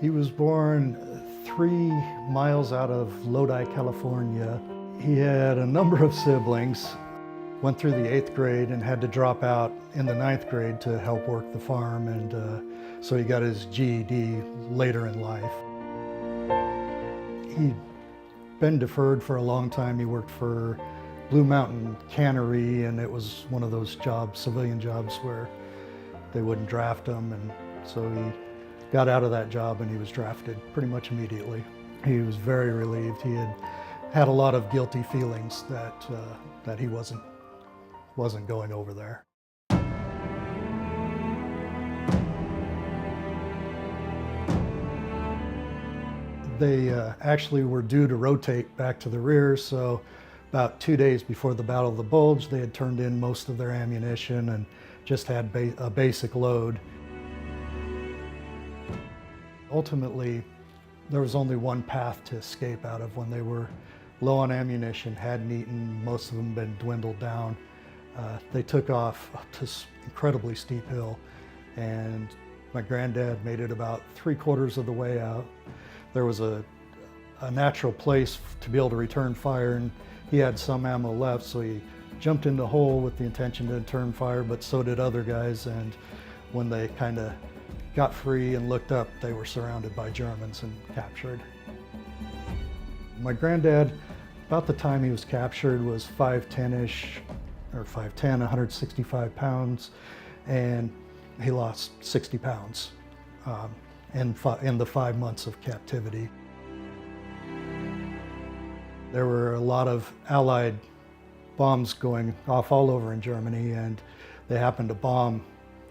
He was born 3 miles out of Lodi, California. He had a number of siblings, went through the 8th grade and had to drop out in the 9th grade to help work the farm, and so he got his GED later in life. He'd been deferred for a long time. He worked for Blue Mountain Cannery, and it was one of those jobs, civilian jobs, where they wouldn't draft him, and so he got out of that job and he was drafted pretty much immediately. He was very relieved. He had a lot of guilty feelings that he wasn't going over there. They actually were due to rotate back to the rear, so about 2 days before the Battle of the Bulge, they had turned in most of their ammunition and just had a basic load. Ultimately, there was only one path to escape out of when they were low on ammunition, hadn't eaten, most of them been dwindled down. They took off up this incredibly steep hill, and my granddad made it about 3/4 of the way out. There was a natural place to be able to return fire, and he had some ammo left, so he jumped in the hole with the intention to return fire, but so did other guys, and when they kind of got free and looked up, they were surrounded by Germans and captured. My granddad, about the time he was captured, was 5'10"-ish, or 5'10", 165 pounds, and he lost 60 pounds in the 5 months of captivity. There were a lot of Allied bombs going off all over in Germany, and they happened to bomb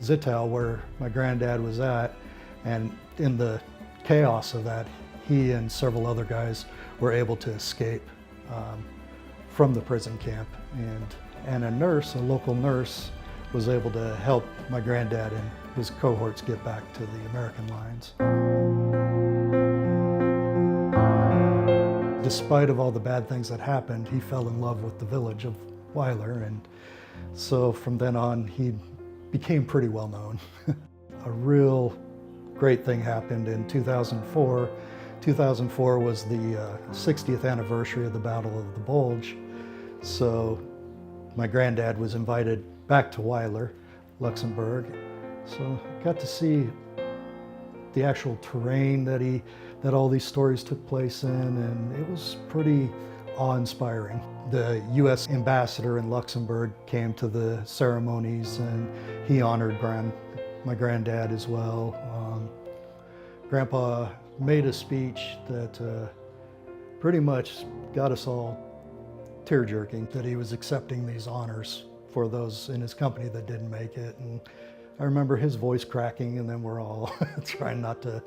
Zittau, where my granddad was at, and in the chaos of that, he and several other guys were able to escape from the prison camp, and a local nurse, was able to help my granddad and his cohorts get back to the American lines. Despite of all the bad things that happened, he fell in love with the village of Weiler, and so from then on he became pretty well known. A real great thing happened in 2004. 2004 was the 60th anniversary of the Battle of the Bulge, so my granddad was invited back to Weiler, Luxembourg, so I got to see the actual terrain that all these stories took place in, and it was pretty awe-inspiring. The U.S. ambassador in Luxembourg came to the ceremonies, and he honored my granddad as well. Grandpa made a speech that pretty much got us all tear-jerking, that he was accepting these honors for those in his company that didn't make it. And I remember his voice cracking, and then we're all trying not to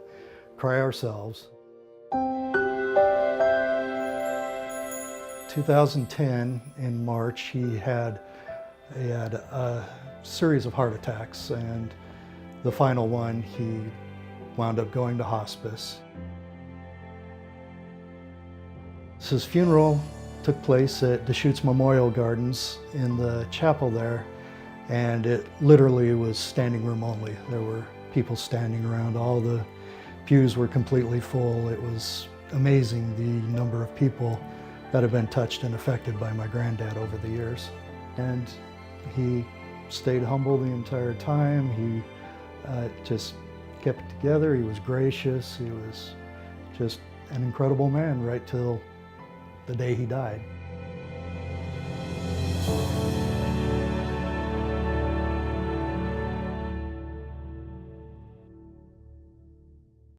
cry ourselves. 2010, in March, he had a series of heart attacks, and the final one, he wound up going to hospice. So his funeral took place at Deschutes Memorial Gardens in the chapel there, and it literally was standing room only. There were people standing around. All the pews were completely full. It was amazing the number of people that have been touched and affected by my granddad over the years. And he stayed humble the entire time. He just kept it together. He was gracious. He was just an incredible man right till the day he died.